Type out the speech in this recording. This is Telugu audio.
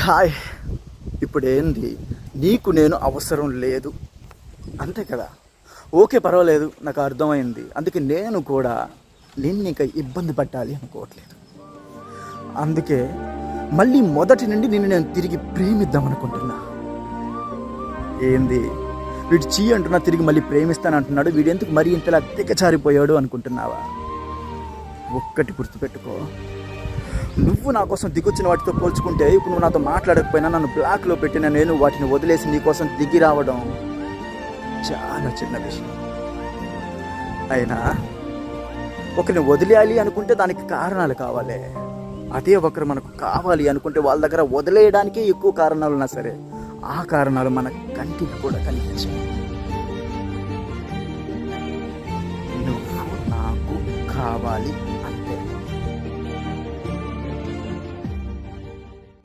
హాయ్. ఇప్పుడు ఏంది, నీకు నేను అవసరం లేదు అంతే కదా. ఓకే, పర్వాలేదు, నాకు అర్థమైంది. అందుకే నేను కూడా నిన్ను ఇంకా ఇబ్బంది పెట్టాలి అనుకోవట్లేదు. అందుకే మళ్ళీ మొదటి నుండి నిన్ను నేను తిరిగి ప్రేమిద్దామనుకుంటున్నా. ఏంది వీడు చీ అంటున్నా, తిరిగి మళ్ళీ ప్రేమిస్తానంటున్నాడు, వీడెందుకు మరీ ఇంతలా దిగజారిపోయాడు అనుకుంటున్నావా? ఒక్కటి గుర్తుపెట్టుకో, నువ్వు నా కోసం దిగొచ్చిన వాటితో పోల్చుకుంటే ఇప్పుడు నువ్వు నాతో మాట్లాడకపోయినా, నన్ను బ్లాక్లో పెట్టిన నేను వాటిని వదిలేసి నీ కోసం దిగి రావడం చాలా చిన్న విషయం. అయినా ఒకరిని వదిలేయాలి అనుకుంటే దానికి కారణాలు కావాలి. అదే ఒకరు మనకు కావాలి అనుకుంటే వాళ్ళ దగ్గర వదిలేయడానికే ఎక్కువ కారణాలు ఉన్నా సరే, ఆ కారణాలు మన కంటికి కూడా కనిపించాయి. నువ్వు నాకు కావాలి